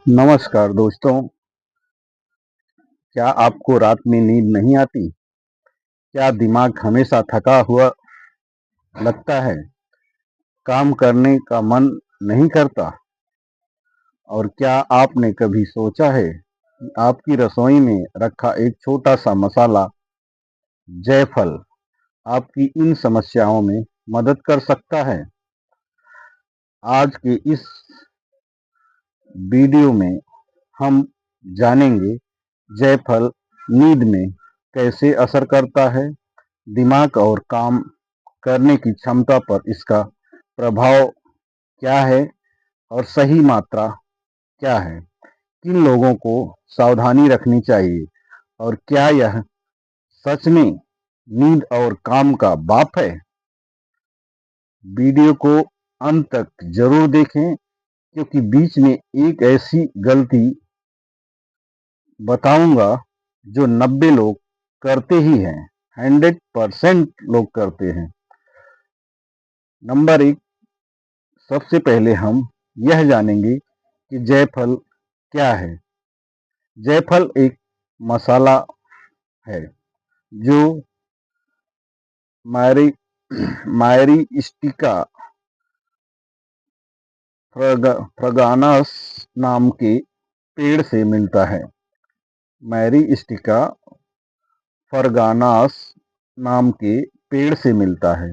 नमस्कार दोस्तों, क्या आपको रात में नींद नहीं आती? क्या दिमाग हमेशा थका हुआ लगता है? काम करने का मन नहीं करता? और क्या आपने कभी सोचा है कि आपकी रसोई में रखा एक छोटा सा मसाला, जायफल, आपकी इन समस्याओं में मदद कर सकता है? आज के इस वीडियो में हम जानेंगे जायफल नींद में कैसे असर करता है, दिमाग और काम करने की क्षमता पर इसका प्रभाव क्या है और सही मात्रा क्या है। किन लोगों को सावधानी रखनी चाहिए और क्या यह सच में नींद और काम का बाप है। वीडियो को अंत तक जरूर देखें, क्योंकि बीच में एक ऐसी गलती बताऊंगा जो 90 लोग करते ही हैं, 100% लोग करते हैं। नंबर 1, सबसे पहले हम यह जानेंगे कि जायफल क्या है। जायफल एक मसाला है जो मायरीस्टिका फ्रगानास नाम के पेड़ से मिलता है। मायरीस्टिका फ्रगानास नाम के पेड़ से मिलता है।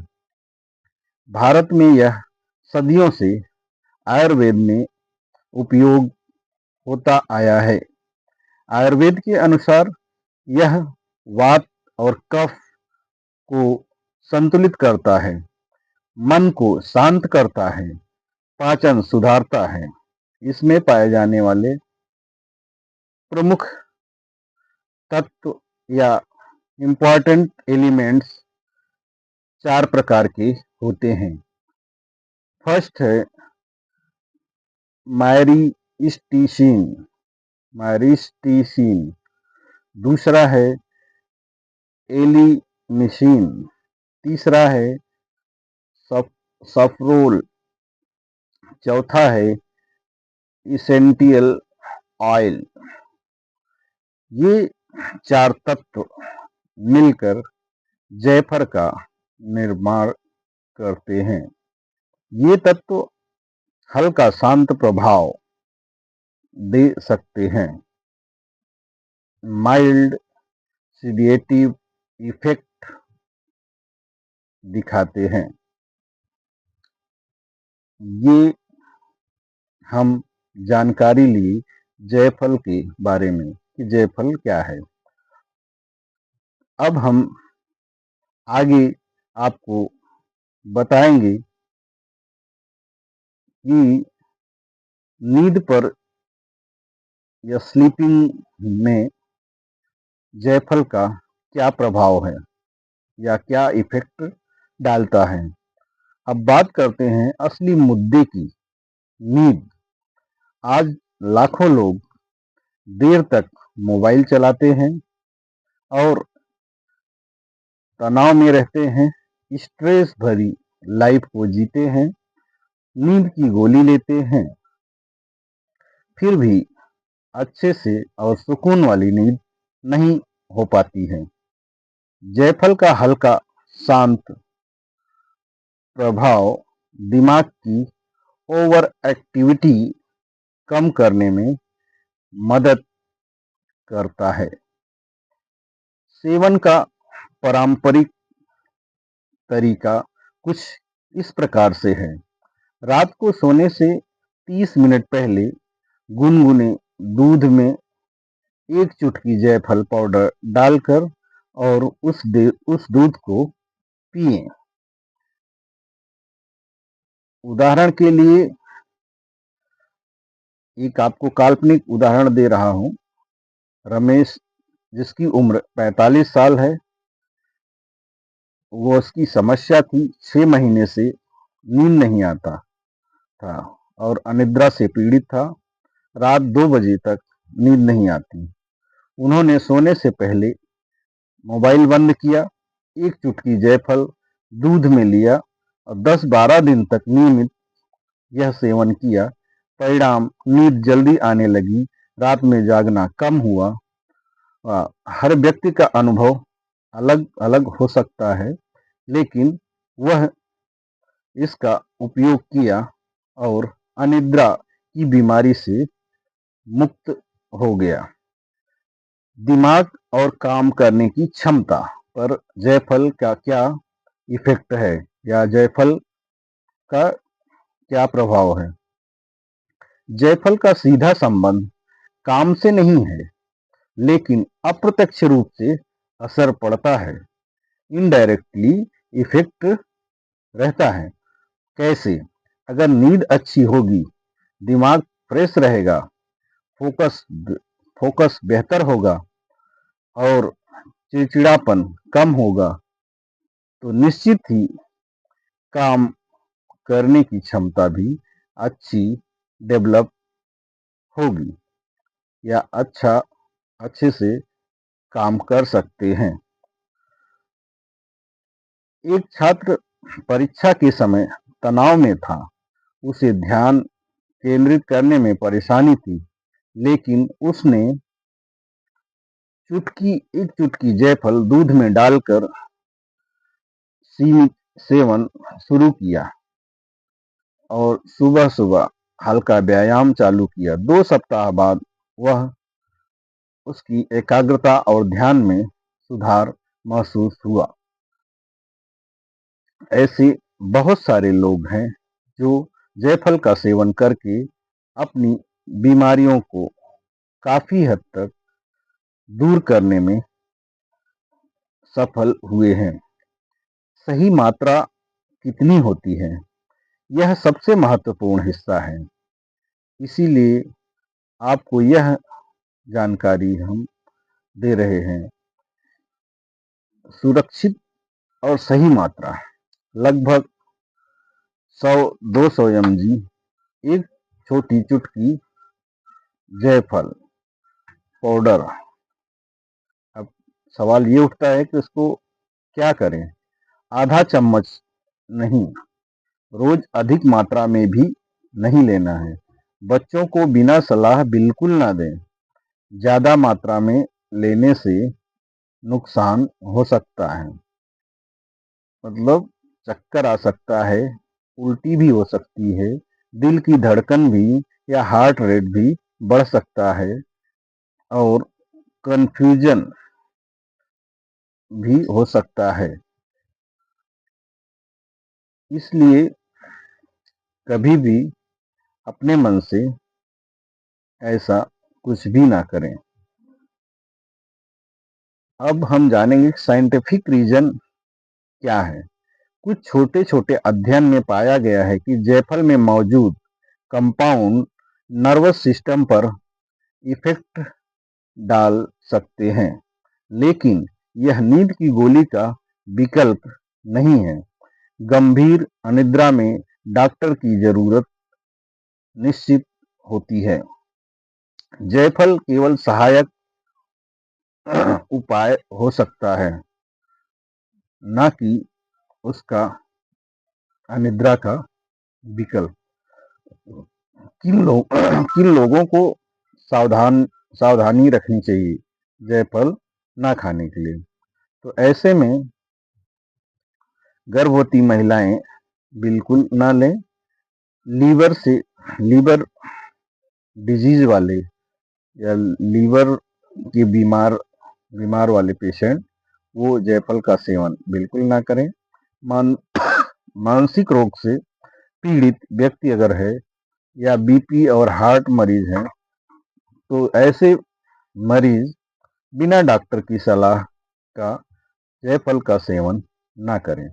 भारत में यह सदियों से आयुर्वेद में उपयोग होता आया है। आयुर्वेद के अनुसार यह वात और कफ को संतुलित करता है, मन को शांत करता है, पाचन सुधारता है। इसमें पाए जाने वाले प्रमुख तत्व या इम्पॉर्टेंट एलिमेंट्स 4 प्रकार के होते हैं। फर्स्ट है मायरीस्टीसिन मायरीस्टीसिन। दूसरा है एलिनिसिन। तीसरा है सफ्रोल। चौथा है इसेंशियल ऑयल। ये 4 तत्व मिलकर जायफल का निर्माण करते हैं। ये तत्व हल्का शांत प्रभाव दे सकते हैं, माइल्ड सीडेटिव इफेक्ट दिखाते हैं। ये हम जानकारी ली जायफल के बारे में कि जायफल क्या है। अब हम आगे आपको बताएंगे कि नींद पर या स्लीपिंग में जायफल का क्या प्रभाव है या क्या इफेक्ट डालता है। अब बात करते हैं असली मुद्दे की, नींद। आज लाखों लोग देर तक मोबाइल चलाते हैं और तनाव में रहते हैं, स्ट्रेस भरी लाइफ को जीते हैं, नींद की गोली लेते हैं, फिर भी अच्छे से और सुकून वाली नींद नहीं हो पाती है। जायफल का हल्का शांत प्रभाव दिमाग की ओवर एक्टिविटी कम करने में मदद करता है। सेवन का पारंपरिक तरीका कुछ इस प्रकार से है। रात को सोने से 30 मिनट पहले गुनगुने दूध में 1 चुटकी जायफल पाउडर डालकर और उस दूध को पिएं। उदाहरण के लिए एक आपको काल्पनिक उदाहरण दे रहा हूं। रमेश, जिसकी उम्र 45 साल है, वो उसकी समस्या थी 6 महीने से नींद नहीं आता था और अनिद्रा से पीड़ित था। रात 2 बजे तक नींद नहीं आती। उन्होंने सोने से पहले मोबाइल बंद किया, 1 चुटकी जायफल दूध में लिया और 10-12 दिन तक नियमित यह सेवन किया परिणाम नींद जल्दी आने लगी, रात में जागना कम हुआ। हर व्यक्ति का अनुभव अलग अलग हो सकता है, लेकिन वह इसका उपयोग किया और अनिद्रा की बीमारी से मुक्त हो गया। दिमाग और काम करने की क्षमता पर जायफल का क्या इफेक्ट है, या जायफल का क्या प्रभाव है? जायफल का सीधा संबंध काम से नहीं है, लेकिन अप्रत्यक्ष रूप से असर पड़ता है। इनडायरेक्टली इफेक्ट रहता है। कैसे? अगर नींद अच्छी होगी, दिमाग फ्रेश रहेगा, फोकस फोकस बेहतर होगा और चिड़चिड़ापन कम होगा, तो निश्चित ही काम करने की क्षमता भी अच्छी डेवलप होगी, या अच्छे से काम कर सकते हैं। एक छात्र परीक्षा के समय तनाव में था, उसे ध्यान केंद्रित करने में परेशानी थी, लेकिन उसने एक चुटकी जायफल दूध में डालकर सीमित सेवन शुरू किया और सुबह सुबह हल्का व्यायाम चालू किया। 2 सप्ताह बाद वह उसकी एकाग्रता और ध्यान में सुधार महसूस हुआ। ऐसे बहुत सारे लोग हैं जो जायफल का सेवन करके अपनी बीमारियों को काफी हद तक दूर करने में सफल हुए हैं। सही मात्रा कितनी होती है, यह सबसे महत्वपूर्ण हिस्सा है। इसीलिए आपको यह जानकारी हम दे रहे हैं। सुरक्षित और सही मात्रा लगभग 100-200 mg, एक छोटी चुटकी जायफल पाउडर। अब सवाल ये उठता है कि उसको क्या करें? आधा चम्मच नहीं, रोज अधिक मात्रा में भी नहीं लेना है। बच्चों को बिना सलाह बिल्कुल ना दें। ज्यादा मात्रा में लेने से नुकसान हो सकता है, मतलब चक्कर आ सकता है, उल्टी भी हो सकती है, दिल की धड़कन भी या हार्ट रेट भी बढ़ सकता है और कंफ्यूजन भी हो सकता है। इसलिए कभी भी अपने मन से ऐसा कुछ भी ना करें। अब हम जानेंगे साइंटिफिक रीजन क्या है। कुछ छोटे छोटे अध्ययन में पाया गया है कि जायफल में मौजूद कंपाउंड नर्वस सिस्टम पर इफेक्ट डाल सकते हैं, लेकिन यह नींद की गोली का विकल्प नहीं है। गंभीर अनिद्रा में डॉक्टर की जरूरत निश्चित होती है। जायफल केवल सहायक उपाय हो सकता है, न कि उसका अनिद्रा का विकल्प। किन लोगों को सावधानी रखनी चाहिए जायफल ना खाने के लिए? तो ऐसे में गर्भवती महिलाएं बिल्कुल ना लें। लीवर डिजीज वाले या लीवर के बीमार वाले पेशेंट, वो जायफल का सेवन बिल्कुल ना करें। मानसिक रोग से पीड़ित व्यक्ति अगर है, या बीपी और हार्ट मरीज हैं, तो ऐसे मरीज बिना डॉक्टर की सलाह का जायफल का सेवन ना करें।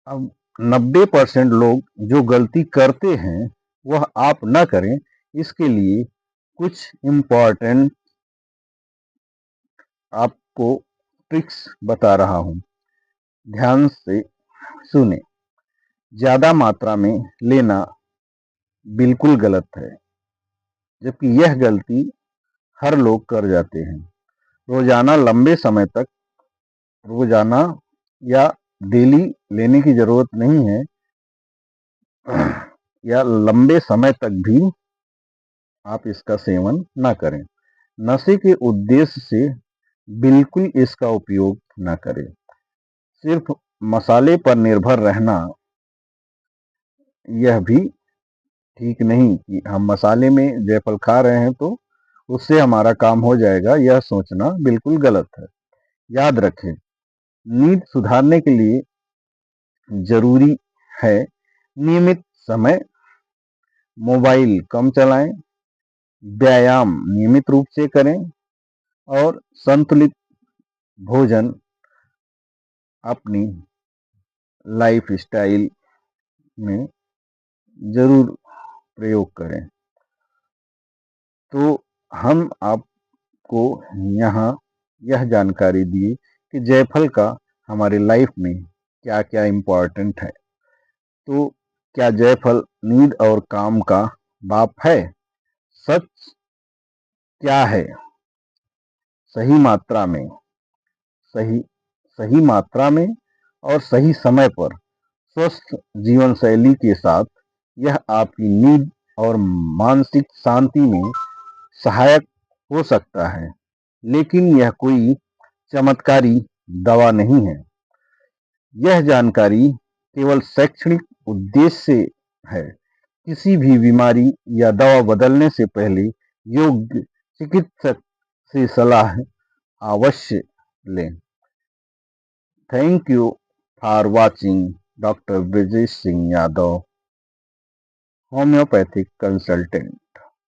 अब 90% लोग जो गलती करते हैं वह आप ना करें, इसके लिए कुछ इम्पोर्टेंट आपको ट्रिक्स बता रहा हूं, ध्यान से सुने। ज्यादा मात्रा में लेना बिल्कुल गलत है, जबकि यह गलती हर लोग कर जाते हैं। रोजाना लंबे समय तक रोजाना या डेली लेने की जरूरत नहीं है। या लंबे समय तक भी आप इसका सेवन ना करें। नशे के उद्देश्य से बिल्कुल इसका उपयोग ना करें। सिर्फ मसाले पर निर्भर रहना यह भी ठीक नहीं कि हम मसाले में जायफल खा रहे हैं तो उससे हमारा काम हो जाएगा, यह सोचना बिल्कुल गलत है। याद रखें, नींद सुधारने के लिए जरूरी है नियमित समय, मोबाइल कम चलाएं, व्यायाम नियमित रूप से करें और संतुलित भोजन अपनी लाइफ स्टाइल में जरूर प्रयोग करें। तो हम आपको यहाँ यह जानकारी दी कि जायफल का हमारी लाइफ में क्या क्या इम्पोर्टेंट है। तो क्या जायफल नींद और काम का बाप है? सच क्या है? सही मात्रा में, सही सही मात्रा में और सही समय पर स्वस्थ जीवन शैली के साथ यह आपकी नींद और मानसिक शांति में सहायक हो सकता है, लेकिन यह कोई चमत्कारी दवा नहीं है। यह जानकारी केवल शैक्षणिक उद्देश्य से है। किसी भी बीमारी या दवा बदलने से पहले योग्य चिकित्सक से सलाह अवश्य लें। Thank you for watching doctor Brajesh Singh Yadav, homeopathic consultant.